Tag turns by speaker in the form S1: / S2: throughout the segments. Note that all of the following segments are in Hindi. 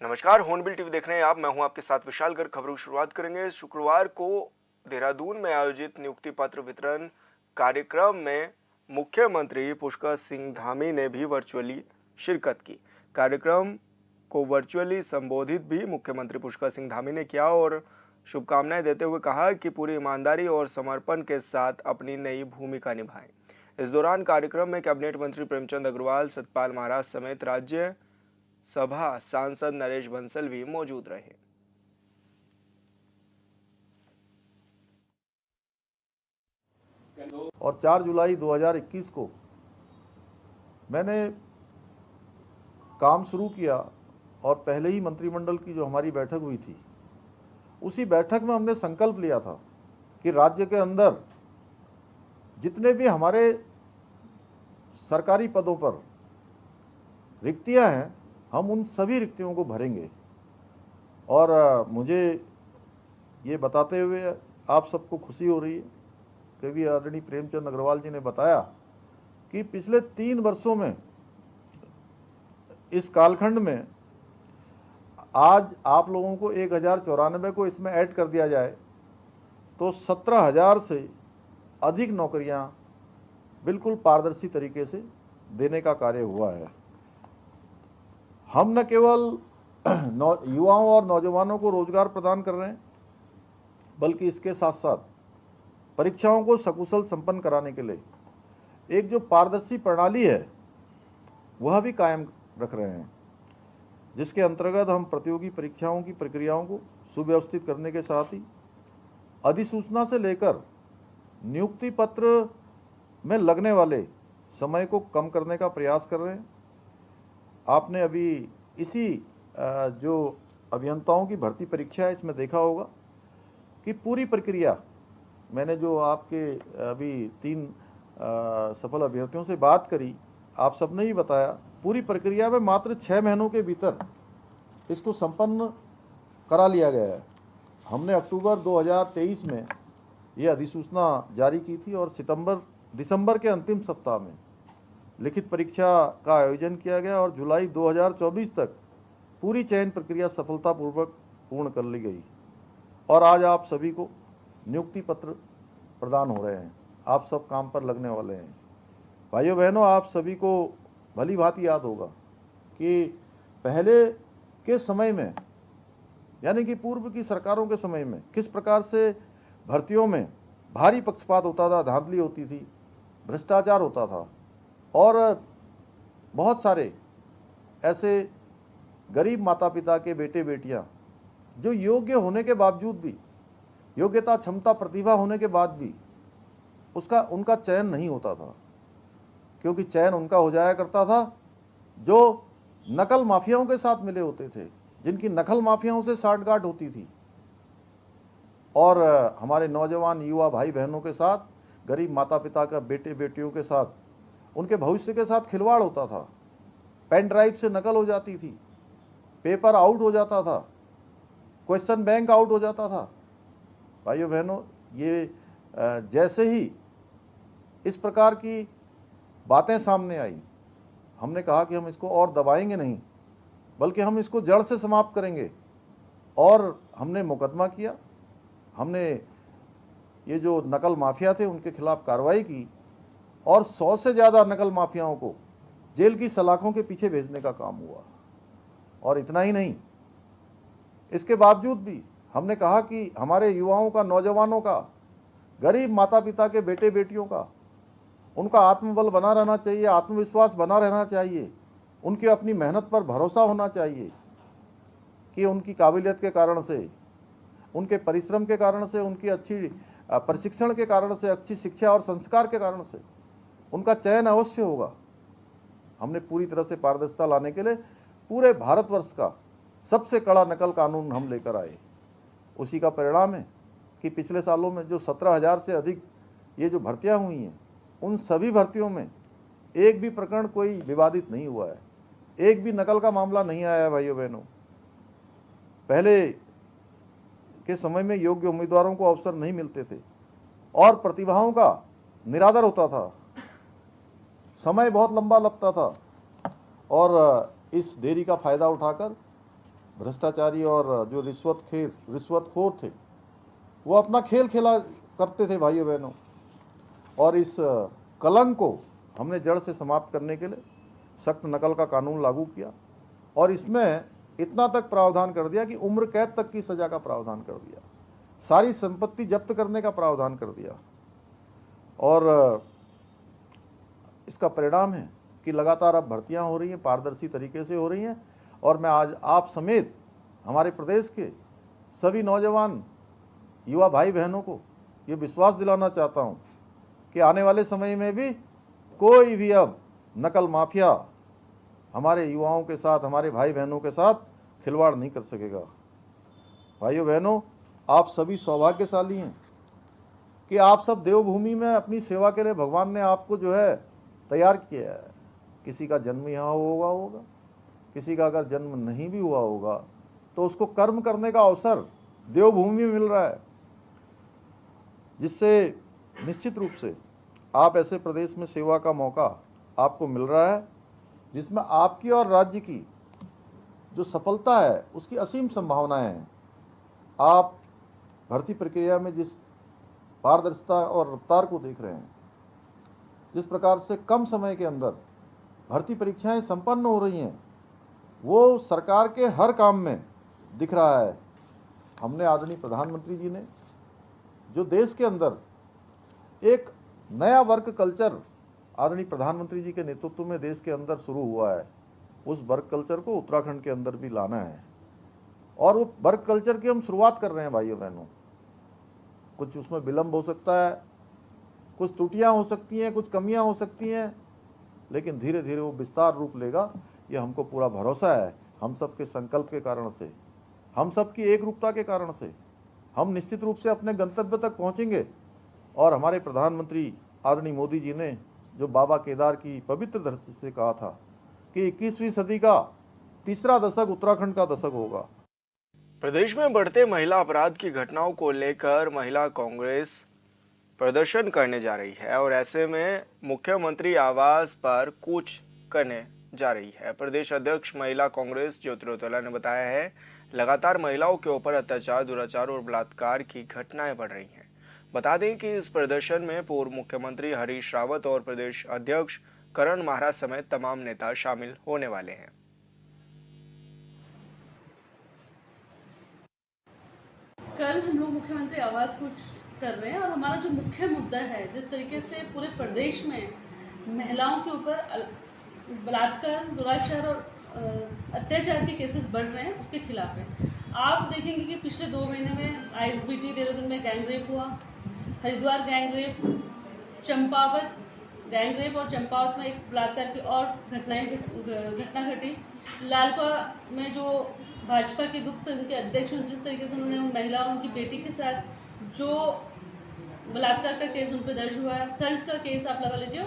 S1: नमस्कार, हॉर्नबिल टीवी देख रहे हैं आप। मैं हूं आपके साथ विशाल गर्ग। खबरों की शुरुआत करेंगे। शुक्रवार को देहरादून में आयोजित नियुक्ति पत्र वितरण कार्यक्रम में मुख्यमंत्री पुष्कर सिंह धामी ने भी वर्चुअली शिरकत की। कार्यक्रम को वर्चुअली संबोधित भी मुख्यमंत्री पुष्कर सिंह धामी ने किया और शुभकामनाएं देते हुए कहा कि पूरी ईमानदारी और समर्पण के साथ अपनी नई भूमिका निभाएं। इस दौरान कार्यक्रम में कैबिनेट मंत्री प्रेमचंद अग्रवाल, सतपाल महाराज समेत राज्य सभा सांसद नरेश बंसल भी मौजूद रहे।
S2: और 4 जुलाई 2021 को मैंने काम शुरू किया और पहले ही मंत्रिमंडल की जो हमारी बैठक हुई थी, उसी बैठक में हमने संकल्प लिया था कि राज्य के अंदर जितने भी हमारे सरकारी पदों पर रिक्तियां हैं, हम उन सभी रिक्तियों को भरेंगे। और मुझे ये बताते हुए आप सबको खुशी हो रही है कि भी आदरणीय प्रेमचंद अग्रवाल जी ने बताया कि पिछले 3 वर्षों में, इस कालखंड में, आज आप लोगों को 1094 को इसमें ऐड कर दिया जाए तो 17,000 से अधिक नौकरियां बिल्कुल पारदर्शी तरीके से देने का कार्य हुआ है। हम न केवल युवाओं और नौजवानों को रोजगार प्रदान कर रहे हैं, बल्कि इसके साथ साथ परीक्षाओं को सकुशल संपन्न कराने के लिए एक जो पारदर्शी प्रणाली है वह भी कायम रख रहे हैं, जिसके अंतर्गत हम प्रतियोगी परीक्षाओं की प्रक्रियाओं को सुव्यवस्थित करने के साथ ही अधिसूचना से लेकर नियुक्ति पत्र में लगने वाले समय को कम करने का प्रयास कर रहे हैं। आपने अभी इसी जो अभियंताओं की भर्ती परीक्षा है, इसमें देखा होगा कि पूरी प्रक्रिया, मैंने जो आपके अभी 3 सफल अभ्यर्थियों से बात करी, आप सबने ही बताया, पूरी प्रक्रिया में मात्र 6 महीनों के भीतर इसको संपन्न करा लिया गया है। हमने अक्टूबर 2023 में ये अधिसूचना जारी की थी और दिसंबर के अंतिम सप्ताह में लिखित परीक्षा का आयोजन किया गया और जुलाई 2024 तक पूरी चयन प्रक्रिया सफलतापूर्वक पूर्ण कर ली गई। और आज आप सभी को नियुक्ति पत्र प्रदान हो रहे हैं, आप सब काम पर लगने वाले हैं। भाइयों बहनों, आप सभी को भली भांति याद होगा कि पहले के समय में, यानी कि पूर्व की सरकारों के समय में, किस प्रकार से भर्तियों में भारी पक्षपात होता था, धांधली होती थी, भ्रष्टाचार होता था और बहुत सारे ऐसे गरीब माता पिता के बेटे बेटियां जो योग्य होने के बावजूद भी, योग्यता, क्षमता, प्रतिभा होने के बाद भी उनका चयन नहीं होता था, क्योंकि चयन उनका हो जाया करता था जो नकल माफियाओं के साथ मिले होते थे, जिनकी नकल माफियाओं से साठगांठ होती थी। और हमारे नौजवान युवा भाई बहनों के साथ, गरीब माता पिता का बेटे बेटियों के साथ, उनके भविष्य के साथ खिलवाड़ होता था। पेन ड्राइव से नकल हो जाती थी, पेपर आउट हो जाता था, क्वेश्चन बैंक आउट हो जाता था। भाइयों बहनों, ये जैसे ही इस प्रकार की बातें सामने आई, हमने कहा कि हम इसको और दबाएंगे नहीं, बल्कि हम इसको जड़ से समाप्त करेंगे। और हमने मुकदमा किया, हमने ये जो नकल माफिया थे उनके खिलाफ कार्रवाई की और 100 से ज़्यादा नकल माफियाओं को जेल की सलाखों के पीछे भेजने का काम हुआ। और इतना ही नहीं, इसके बावजूद भी हमने कहा कि हमारे युवाओं का, नौजवानों का, गरीब माता पिता के बेटे बेटियों का, उनका आत्मबल बना रहना चाहिए, आत्मविश्वास बना रहना चाहिए, उनकी अपनी मेहनत पर भरोसा होना चाहिए कि उनकी काबिलियत के कारण से, उनके परिश्रम के कारण से, उनकी अच्छी प्रशिक्षण के कारण से, अच्छी शिक्षा और संस्कार के कारण से उनका चयन अवश्य होगा। हमने पूरी तरह से पारदर्शिता लाने के लिए पूरे भारतवर्ष का सबसे कड़ा नकल कानून हम लेकर आए। उसी का परिणाम है कि पिछले सालों में जो 17,000 से अधिक ये जो भर्तियां हुई हैं, उन सभी भर्तियों में एक भी प्रकरण कोई विवादित नहीं हुआ है, एक भी नकल का मामला नहीं आया है। भाइयों बहनों, पहले के समय में योग्य उम्मीदवारों को अवसर नहीं मिलते थे और प्रतिभाओं का निरादर होता था, समय बहुत लंबा लगता था और इस देरी का फायदा उठाकर भ्रष्टाचारी और जो रिश्वतखोर थे, वो अपना खेल खेला करते थे भाइयों बहनों। और इस कलंक को हमने जड़ से समाप्त करने के लिए सख्त नकल का कानून लागू किया और इसमें इतना तक प्रावधान कर दिया कि उम्र कैद तक की सजा का प्रावधान कर दिया, सारी संपत्ति जब्त करने का प्रावधान कर दिया। और इसका परिणाम है कि लगातार अब भर्तियां हो रही हैं, पारदर्शी तरीके से हो रही हैं। और मैं आज आप समेत हमारे प्रदेश के सभी नौजवान युवा भाई बहनों को ये विश्वास दिलाना चाहता हूं कि आने वाले समय में भी कोई भी अब नकल माफिया हमारे युवाओं के साथ, हमारे भाई बहनों के साथ खिलवाड़ नहीं कर सकेगा। भाइयों बहनों, आप सभी सौभाग्यशाली हैं कि आप सब देवभूमि में अपनी सेवा के लिए भगवान ने आपको जो है तैयार किया है। किसी का जन्म यहाँ होगा, किसी का अगर जन्म नहीं भी हुआ होगा तो उसको कर्म करने का अवसर देवभूमि में मिल रहा है, जिससे निश्चित रूप से आप ऐसे प्रदेश में सेवा का मौका आपको मिल रहा है जिसमें आपकी और राज्य की जो सफलता है उसकी असीम संभावनाएं हैं। आप भर्ती प्रक्रिया में जिस पारदर्शिता और रफ्तार को देख रहे हैं, जिस प्रकार से कम समय के अंदर भर्ती परीक्षाएं संपन्न हो रही हैं, वो सरकार के हर काम में दिख रहा है। हमने आदरणीय प्रधानमंत्री जी ने जो देश के अंदर एक नया वर्क कल्चर आदरणीय प्रधानमंत्री जी के नेतृत्व में देश के अंदर शुरू हुआ है, उस वर्क कल्चर को उत्तराखंड के अंदर भी लाना है। और वो वर्क कल्चर की हम शुरुआत कर रहे हैं भाइयों बहनों। कुछ उसमें विलंब हो सकता है, कुछ त्रुटियां हो सकती हैं, कुछ कमियां हो सकती हैं, लेकिन धीरे धीरे वो विस्तार रूप लेगा, ये हमको पूरा भरोसा है। हम सब के संकल्प के कारण से, हम सब की एक रूपता के कारण से हम निश्चित रूप से अपने गंतव्य तक पहुंचेंगे। और हमारे प्रधानमंत्री आदरणीय मोदी जी ने जो बाबा केदार की पवित्र धरती से कहा था कि 21वीं सदी का तीसरा दशक उत्तराखंड का दशक होगा।
S1: प्रदेश में बढ़ते महिला अपराध की घटनाओं को लेकर महिला कांग्रेस प्रदर्शन करने जा रही है और ऐसे में मुख्यमंत्री आवास पर कूच करने जा रही है। प्रदेश अध्यक्ष महिला कांग्रेस ज्योति रौतेला ने बताया है, लगातार महिलाओं के ऊपर अत्याचार, दुराचार और बलात्कार की घटनाएं बढ़ रही हैं। बता दें कि इस प्रदर्शन में पूर्व मुख्यमंत्री हरीश रावत और प्रदेश अध्यक्ष करण महाराज समेत तमाम नेता शामिल होने वाले हैं।
S3: कल हम लोग मुख्यमंत्री आवास कूच कर रहे हैं और हमारा जो मुख्य मुद्दा है, जिस तरीके से पूरे प्रदेश में महिलाओं के ऊपर बलात्कार, दुराचार और अत्याचार के केसेस बढ़ रहे हैं, उसके खिलाफ है। आप देखेंगे कि पिछले 2 महीने में आईएसबीटी देहरादून में गैंगरेप हुआ, हरिद्वार गैंगरेप, चंपावत गैंगरेप और चंपावत में एक बलात्कार की और घटना घटी। लालका में जो भाजपा के दुख संघ के अध्यक्ष, जिस तरीके से उन्होंने महिला, उनकी बेटी के साथ जो बलात्कार का केस उन पर दर्ज हुआ है, सल्ट का केस आप लगा लीजिए,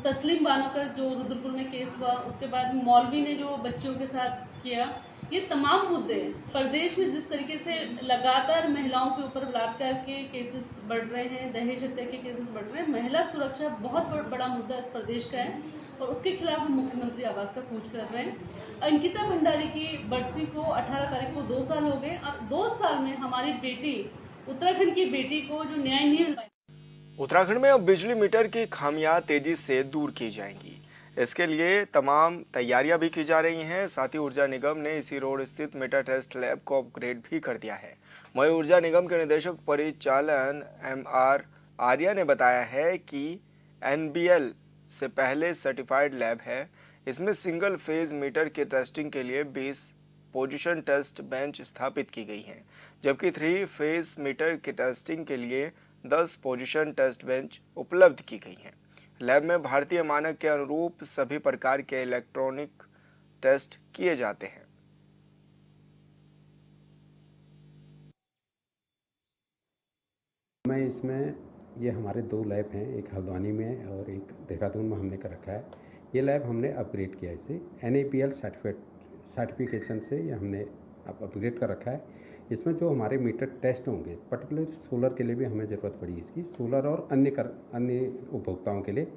S3: तस्लीम बानो का जो रुद्रपुर में केस हुआ, उसके बाद मौलवी ने जो बच्चों के साथ किया, ये तमाम मुद्दे प्रदेश में जिस तरीके से लगातार महिलाओं के ऊपर बलात्कार के केसेस बढ़ रहे हैं, दहेज हत्या के केसेस बढ़ रहे हैं, महिला सुरक्षा बहुत बड़ा मुद्दा इस प्रदेश का है और उसके खिलाफ हम मुख्यमंत्री आवास का कूच कर रहे हैं। अंकिता भंडारी की बरसी को 18 तारीख को 2 साल हो गए और 2 साल में हमारी बेटी, उत्तराखंड की बेटी को जो न्याय नहीं मिल पाया।
S1: उत्तराखंड में अब बिजली मीटर की खामियां तेजी से दूर की जाएंगी। इसके लिए तमाम तैयारियां भी की जा रही हैं। साथ ही ऊर्जा निगम ने इसी रोड स्थित मीटर टेस्ट लैब को अपग्रेड भी कर दिया है। वहीं ऊर्जा निगम के निदेशक परिचालन MR आर्या ने बताया है कि NBL से पहले सर्टिफाइड लैब है। इसमें सिंगल फेज मीटर के टेस्टिंग के लिए 20 पोजीशन टेस्ट बेंच स्थापित की गई हैं, जबकि 3 फेज मीटर के टेस्टिंग के लिए 10 पोजीशन टेस्ट बेंच उपलब्ध की गई हैं। लैब में भारतीय मानक के अनुरूप सभी प्रकार के इलेक्ट्रॉनिक टेस्ट किए जाते हैं।
S4: मैं इसमें ये हमारे 2 लैब हैं, एक हल्द्वानी में और एक देहरादून में हमने कर रखा है। ये लैब हमने अपग्रेड किया, इसे NAPL सर्टिफिकेशन से ये हमने अपग्रेड कर रखा है। इसमें जो हमारे मीटर टेस्ट होंगे, पर्टिकुलर सोलर के लिए भी हमें ज़रूरत पड़ी इसकी, सोलर और अन्य उपभोक्ताओं के लिए,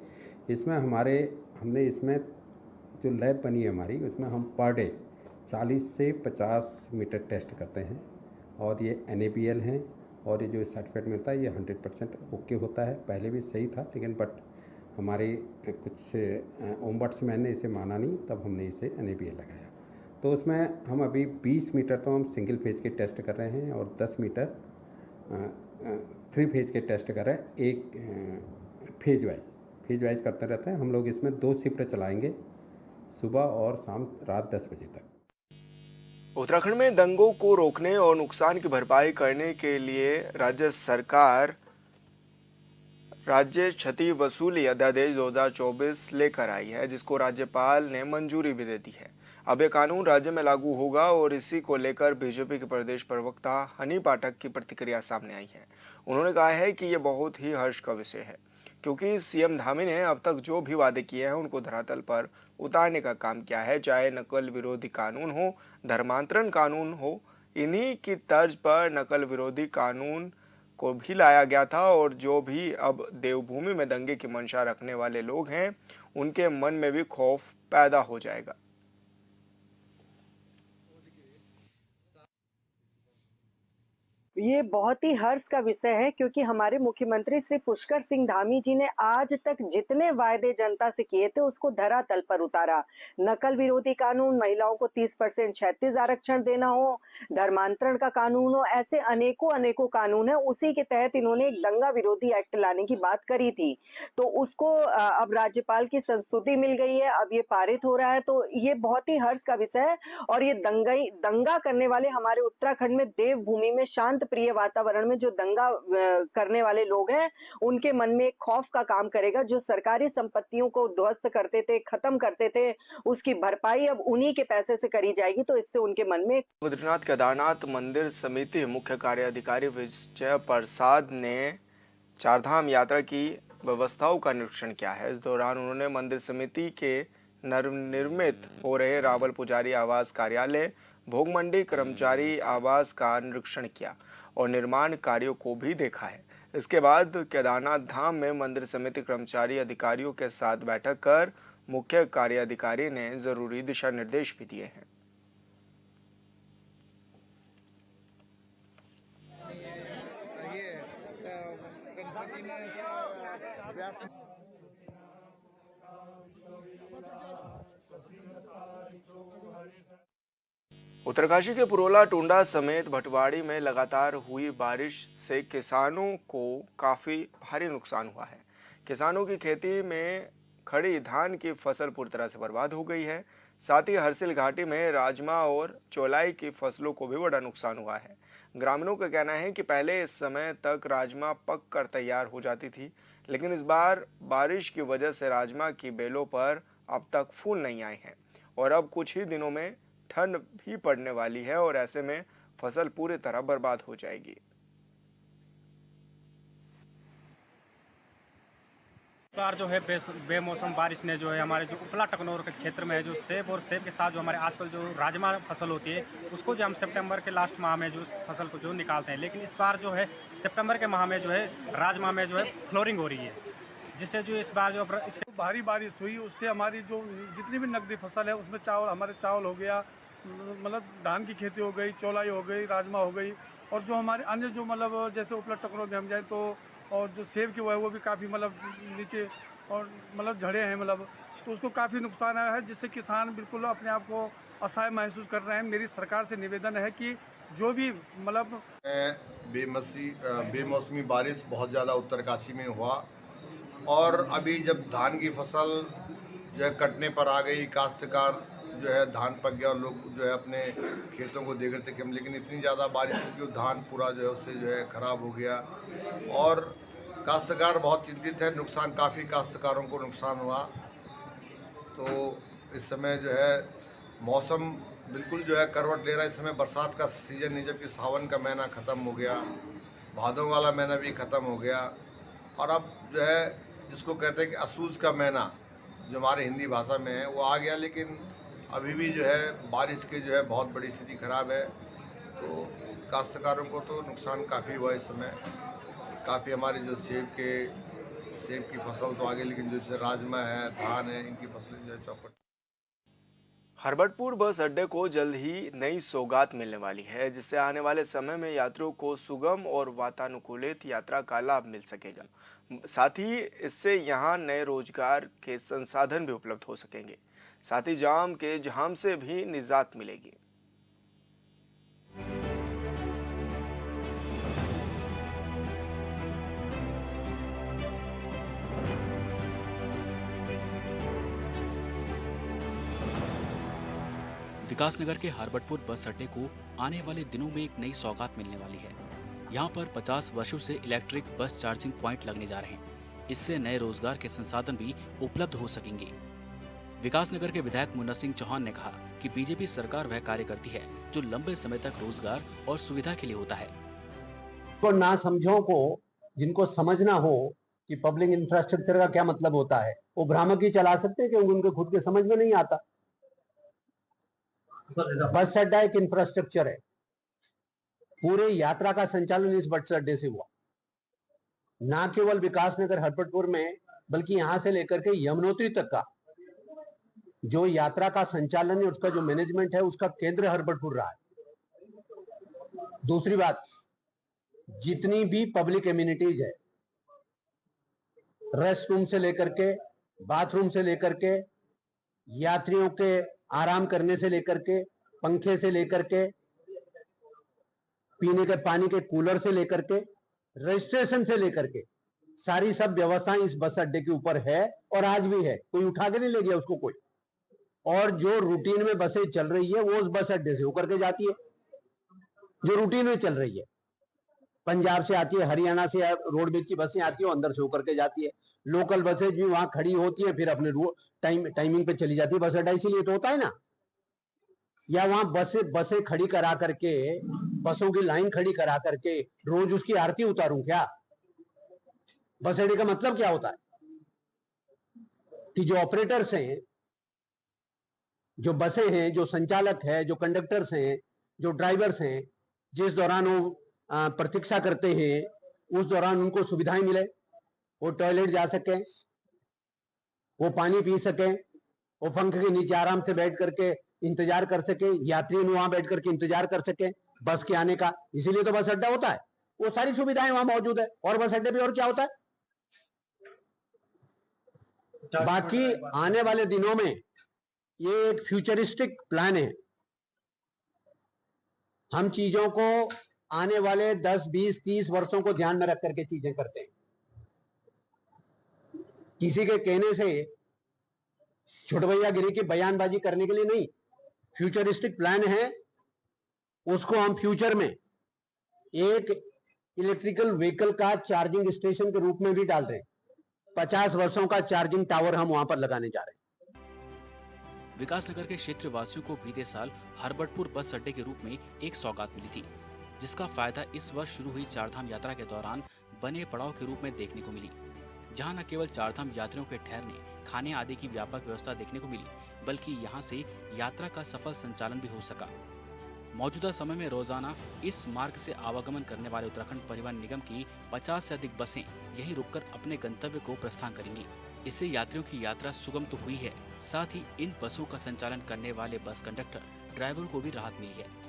S4: इसमें हमने इसमें जो लैब बनी है हमारी, उसमें हम पर डे 40 से 50 मीटर टेस्ट करते हैं और ये NABL हैं और ये जो सर्टिफिकेट मिलता है ये 100% ओके होता है। पहले भी सही था लेकिन बट हमारे कुछ ओम्बड्समैन ने इसे माना नहीं, तब हमने इसे NABL लगाया। तो उसमें हम अभी 20 मीटर तो हम सिंगल फेज के टेस्ट कर रहे हैं और 10 मीटर 3 फेज के टेस्ट कर रहे हैं। एक फेज वाइज करते रहते हैं हम लोग। इसमें 2 शिफ्ट चलाएंगे, सुबह और शाम रात 10 बजे तक।
S1: उत्तराखंड में दंगों को रोकने और नुकसान की भरपाई करने के लिए राज्य सरकार राज्य क्षति वसूली अध्यादेश 2024 लेकर आई है, जिसको राज्यपाल ने मंजूरी भी दे दी है। अब यह कानून राज्य में लागू होगा और इसी को लेकर बीजेपी के प्रदेश प्रवक्ता हनी पाठक की प्रतिक्रिया सामने आई है। उन्होंने कहा है कि यह बहुत ही हर्ष का विषय है, क्योंकि सीएम धामी ने अब तक जो भी वादे किए हैं उनको धरातल पर उतारने का काम किया है। चाहे नकल विरोधी कानून हो, धर्मांतरण कानून हो, इन्हीं की तर्ज पर नकल विरोधी कानून को भी लाया गया था और जो भी अब देवभूमि में दंगे की मंशा रखने वाले लोग हैं उनके मन में भी खौफ पैदा हो जाएगा।
S5: ये बहुत ही हर्ष का विषय है, क्योंकि हमारे मुख्यमंत्री श्री पुष्कर सिंह धामी जी ने आज तक जितने वायदे जनता से किए थे उसको धरातल पर उतारा। नकल विरोधी कानून, महिलाओं को 30% क्षैतिज आरक्षण देना हो, धर्मांतरण का कानून हो, ऐसे अनेकों कानून है। उसी के तहत इन्होंने एक दंगा विरोधी एक्ट लाने की बात करी थी, तो उसको अब राज्यपाल की संस्तुति मिल गई है, अब ये पारित हो रहा है। तो ये बहुत ही हर्ष का विषय है और ये दंगा करने वाले हमारे उत्तराखंड में देवभूमि में शांत प्रिय वातावरण में जो दंगा करने वाले लोग हैं उनके मन में एक खौफ का काम करेगा। जो सरकारी संपत्तियों को ध्वस्त करते थे, खत्म करते थे, उसकी भरपाई अब उन्हीं के पैसे से करी जाएगी, तो इससे उनके मन में।
S1: बद्रीनाथ केदारनाथ मंदिर समिति मुख्य कार्याधिकारी विजय प्रसाद ने चारधाम यात्रा की व्यवस्थाओं का निरीक्षण किया है। इस दौरान उन्होंने मंदिर समिति के नवनिर्मित हो रहे रावल पुजारी आवास कार्यालय, भोग मंडी कर्मचारी आवास का निरीक्षण किया और निर्माण कार्यों को भी देखा है। इसके बाद केदारनाथ धाम में मंदिर समिति कर्मचारी अधिकारियों के साथ बैठक कर मुख्य कार्याधिकारी ने जरूरी दिशा निर्देश भी दिए हैं। उत्तरकाशी के पुरोला, टुंडा समेत भटवाड़ी में लगातार हुई बारिश से किसानों को काफी भारी नुकसान हुआ है। किसानों की खेती में खड़ी धान की फसल पूरी तरह से बर्बाद हो गई है। साथ ही हरसिल घाटी में राजमा और चौलाई की फसलों को भी बड़ा नुकसान हुआ है। ग्रामीणों का कहना है कि पहले इस समय तक राजमा पक कर तैयार हो जाती थी, लेकिन इस बार बारिश की वजह से राजमा की बेलों पर अब तक फूल नहीं आए हैं और अब कुछ ही दिनों में ठंड भी पड़ने वाली है और ऐसे में फसल पूरी तरह बर्बाद हो जाएगी।
S6: बार जो है बेमौसम बारिश ने जो है हमारे जो उपला टकनौर के क्षेत्र में है, जो सेब और सेब के साथ जो हमारे आजकल जो राजमा फसल होती है उसको जो हम सितंबर के लास्ट माह में जो उस फसल को जो निकालते हैं, लेकिन इस बार जो है सितंबर के माह में जो है राजमा में जो है फ्लोरिंग हो रही है, जिससे जो इस बार जो इसके
S7: भारी बारिश हुई उससे हमारी जो जितनी भी नकदी फसल है उसमें हमारे चावल हो गया, मतलब धान की खेती हो गई, चौलाई हो गई, राजमा हो गई, और जो हमारे अन्य जो मतलब जैसे उपला टकनौर में हम जाए तो और जो सेब की हुआ है वो भी काफ़ी मतलब नीचे और मतलब झड़े हैं, मतलब तो उसको काफ़ी नुकसान आया है, जिससे किसान बिल्कुल अपने आप को असहाय महसूस कर रहे हैं। मेरी सरकार से निवेदन है कि जो भी मतलब
S8: बेमौसमी बारिश बहुत ज़्यादा उत्तरकाशी में हुआ और अभी जब धान की फसल जो है कटने पर आ गई, काश्तकार जो है धान पक गया और लोग जो है अपने खेतों को देख रहे थे कि लेकिन इतनी ज़्यादा बारिश हुई कि धान पूरा जो है उससे जो है ख़राब हो गया और काश्तकार बहुत चिंतित है। नुकसान काफ़ी काश्तकारों को नुकसान हुआ। तो इस समय जो है मौसम बिल्कुल जो है करवट ले रहा है। इस समय बरसात का सीज़न है, जबकि सावन का महीना ख़त्म हो गया, भादों वाला महीना भी ख़त्म हो गया और अब जो है जिसको कहते हैं कि असूज का महीना जो हमारे हिंदी भाषा में है वो आ गया, लेकिन अभी भी जो है बारिश की जो है बहुत बड़ी स्थिति ख़राब है। तो काश्तकारों को तो नुकसान काफ़ी हुआ इस समय। काफ़ी हमारी जो सेब की फसल तो आ गई, लेकिन जैसे राजमा है, धान है, इनकी फसलें जो है चौपट।
S1: हरबटपुर बस अड्डे को जल्द ही नई सौगात मिलने वाली है, जिससे आने वाले समय में यात्रियों को सुगम और वातानुकूलित यात्रा का लाभ मिल सकेगा। साथ ही इससे यहां नए रोजगार के संसाधन भी उपलब्ध हो सकेंगे। साथ ही जाम के झाम से भी निजात मिलेगी।
S9: विकासनगर के हरबटपुर बस अड्डे को आने वाले दिनों में एक नई सौगात मिलने वाली है। यहाँ पर 50 वर्षों से इलेक्ट्रिक बस चार्जिंग पॉइंट लगने जा रहे हैं। इससे नए रोजगार के संसाधन भी उपलब्ध हो सकेंगे। विकासनगर के विधायक मुन्ना सिंह चौहान ने कहा कि बीजेपी सरकार वह कार्य करती है जो लंबे समय तक रोजगार और सुविधा के लिए होता है।
S10: तो ना समझो को जिनको समझना हो कि पब्लिक इंफ्रास्ट्रक्चर का क्या मतलब होता है, वो भ्रामक ही चला सकते हैं क्योंकि उनके खुद के समझ में नहीं आता। बस अड्डा एक इंफ्रास्ट्रक्चर है, पूरे यात्रा का संचालन इस बस अड्डे से हुआ। ना केवल विकासनगर हरबटपुर में बल्कि यहां से लेकर के यमुनोत्री तक का जो यात्रा का संचालन है, उसका जो मैनेजमेंट है, उसका केंद्र हरबटपुर रहा है। दूसरी बात, जितनी भी पब्लिक एमिनिटीज है, रेस्ट रूम से लेकर के, बाथरूम से लेकर के, यात्रियों के आराम करने से लेकर के, पंखे से लेकर के, पीने के पानी के कूलर से लेकर के, रजिस्ट्रेशन से लेकर के, सारी सब व्यवस्थाएं इस बस अड्डे के ऊपर है और आज भी है। कोई उठा के नहीं ले गया उसको कोई। और जो रूटीन में बसें चल रही है वो उस बस अड्डे से होकर के जाती है, जो रूटीन में चल रही है। पंजाब से आती है, हरियाणा से रोडवेज की बसें आती है, अंदर से होकर के जाती है। लोकल बसें भी वहां खड़ी होती है, फिर अपने टाइमिंग पे चली जाती है। बस अड्डा इसीलिए तो होता है ना। या वहां बसें खड़ी करा करके, बसों की लाइन खड़ी करा करके रोज उसकी आरती उतारूं क्या? बस अड्डे का मतलब क्या होता है कि जो ऑपरेटर्स हैं, जो बसें हैं, जो संचालक है, जो कंडक्टर्स हैं, जो ड्राइवर्स हैं, जिस दौरान वो प्रतीक्षा करते हैं, उस दौरान उनको सुविधाएं मिले। वो टॉयलेट जा सके, वो पानी पी सके, वो पंखे के नीचे आराम से बैठ करके इंतजार कर सके, यात्री वहां बैठ करके इंतजार कर सके बस के आने का। इसीलिए तो बस अड्डा होता है। वो सारी सुविधाएं वहां मौजूद है। और बस अड्डे पे और क्या होता है? बाकी आने वाले दिनों में ये एक फ्यूचरिस्टिक प्लान है। हम चीजों को आने वाले 10, 20, 30 वर्षों को ध्यान में रख करके चीजें करते हैं। किसी के कहने से छुटभैयागिरी की बयानबाजी करने के लिए नहीं। फ्यूचरिस्टिक प्लान है, उसको हम फ्यूचर में एक इलेक्ट्रिकल व्हीकल का चार्जिंग स्टेशन के रूप में भी डाल रहे हैं। 50 वर्षों का चार्जिंग टावर हम वहां पर लगाने जा रहे हैं।
S9: विकासनगर के क्षेत्रवासियों को बीते साल हरबटपुर बस अड्डे के रूप में एक सौगात मिली थी, जिसका फायदा इस वर्ष शुरू हुई चारधाम यात्रा के दौरान बने पड़ाव के रूप में देखने को मिली, जहां न केवल चारधाम यात्रियों के ठहरने, खाने आदि की व्यापक व्यवस्था देखने को मिली, बल्कि यहां से यात्रा का सफल संचालन भी हो सका। मौजूदा समय में रोजाना इस मार्ग से आवागमन करने वाले उत्तराखंड परिवहन निगम की 50 से अधिक बसें यहीं रुककर अपने गंतव्य को प्रस्थान करेंगी। इससे यात्रियों की यात्रा सुगम तो हुई है, साथ ही इन बसों का संचालन करने वाले बस कंडक्टर, ड्राइवर को भी राहत मिली है।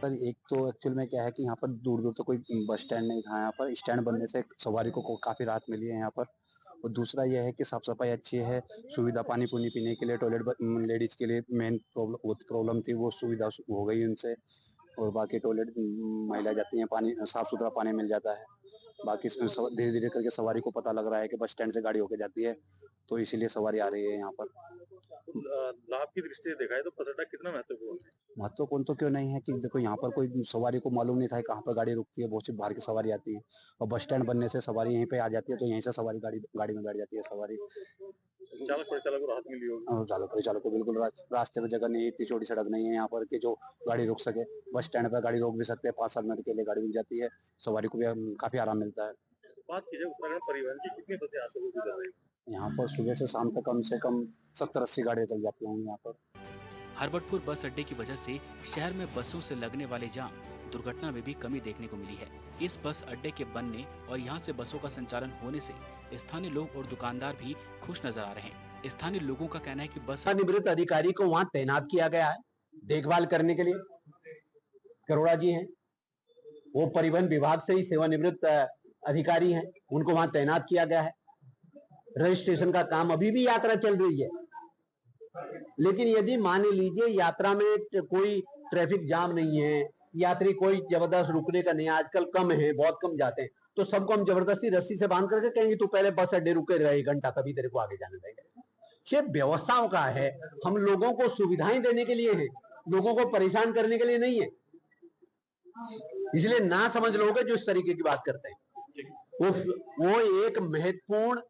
S10: सर, एक तो एक्चुअल में क्या है कि यहाँ पर दूर दूर तो कोई बस स्टैंड नहीं था। यहाँ पर स्टैंड बनने से सवारी को काफी राहत मिली है यहाँ पर। और दूसरा यह है कि साफ सफाई अच्छी है, सुविधा पानी पुनी पीने के लिए, टॉयलेट लेडीज के लिए मेन प्रॉब्लम थी, वो सुविधा हो गई उनसे। और बाकी टॉयलेट महिला जाती हैं, पानी साफ सुथरा पानी मिल जाता है। बाकी इसमें धीरे धीरे करके सवारी को पता लग रहा है कि बस स्टैंड से गाड़ी होकर जाती है, तो इसीलिए सवारी आ रही है यहाँ पर।
S11: लाभ की दृष्टि से देखा है तो बस अड्डा कितना महत्वपूर्ण है?
S10: महत्वपूर्ण तो क्यों नहीं है कि देखो यहाँ पर कोई सवारी को मालूम नहीं था कहाँ पर गाड़ी रुकती है। बहुत सी बाहर की सवारी आती है और बस स्टैंड बनने से सवारी यहीं पे आ जाती है, तो यहीं से सवारी गाड़ी में बैठ जाती है सवारी।
S11: चालक परिचालक को राहत मिली होगी।
S10: चालक परिचालक को बिल्कुल रास्ते में जगह नहीं है, इतनी छोटी सड़क नहीं है यहाँ पर कि जो गाड़ी रुक सके। बस स्टैंड पर गाड़ी रोक भी सकते हैं, 5-7 मिनट के लिए गाड़ी मिल जाती है, सवारी को भी काफी आराम मिलता है।
S11: बात कीजिए उत्तराखंड परिवहन की, कितनी बसें यहाँ से गुजर रही है?
S10: यहाँ पर सुबह से शाम तक कम से कम 70-80 गाड़ियाँ चल जाती हैं यहाँ पर।
S9: हरबटपुर बस अड्डे की वजह से शहर में बसों से लगने वाले जाम, दुर्घटना में भी कमी देखने को मिली है। इस बस अड्डे के बनने और यहाँ से बसों का संचालन होने से स्थानीय लोग और दुकानदार भी खुश नजर आ रहे हैं। स्थानीय लोगों का कहना है कि बस
S10: सेवानिवृत्त अधिकारी को वहां तैनात किया गया है देखभाल करने के लिए। करोड़ा जी हैं, वो परिवहन विभाग से ही सेवानिवृत्त अधिकारी हैं, उनको वहां तैनात किया गया है। रजिस्ट्रेशन का काम अभी भी यात्रा चल रही है, लेकिन यदि मान लीजिए यात्रा में कोई ट्रैफिक जाम नहीं है, यात्री कोई जबरदस्त रुकने का नहीं, आजकल कम है, बहुत कम जाते हैं, तो सबको हम जबरदस्ती रस्सी से बांध करके कहेंगे तू पहले बस अड्डे रुके रहे 1 घंटा, तभी तेरे को आगे जाने देंगे। ये व्यवस्थाओं का है, हम लोगों को सुविधाएं देने के लिए है, लोगों को परेशान करने के लिए नहीं है। इसलिए ना समझ लोगे जो इस तरीके की बात करते हैं। वो एक महत्वपूर्ण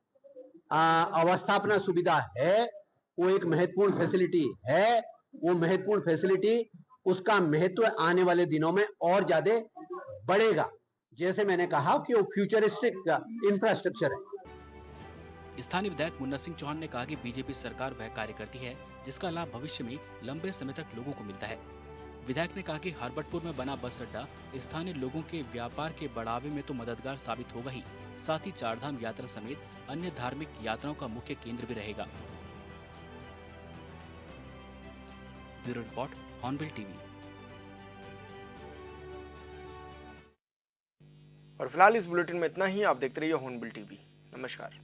S10: अवस्थापना सुविधा है, वो एक महत्वपूर्ण फैसिलिटी है। वो महत्वपूर्ण फैसिलिटी, उसका महत्व आने वाले दिनों में और ज्यादा बढ़ेगा। जैसे मैंने कहा कि वो फ्यूचरिस्टिक इंफ्रास्ट्रक्चर है।
S9: स्थानीय विधायक मुन्ना सिंह चौहान ने कहा कि बीजेपी सरकार वह कार्य करती है जिसका लाभ भविष्य में लंबे समय तक लोगों को मिलता है। विधायक ने कहा कि हरबटपुर में बना बस अड्डा स्थानीय लोगों के व्यापार के बढ़ावे में तो मददगार साबित होगा ही, साथ ही चारधाम यात्रा समेत अन्य धार्मिक यात्राओं का मुख्य केंद्र भी रहेगा। Bureau report, hornbill TV.
S1: और फिलहाल इस बुलेटिन में इतना ही। आप देखते रहिए हॉर्नबिल टीवी। नमस्कार।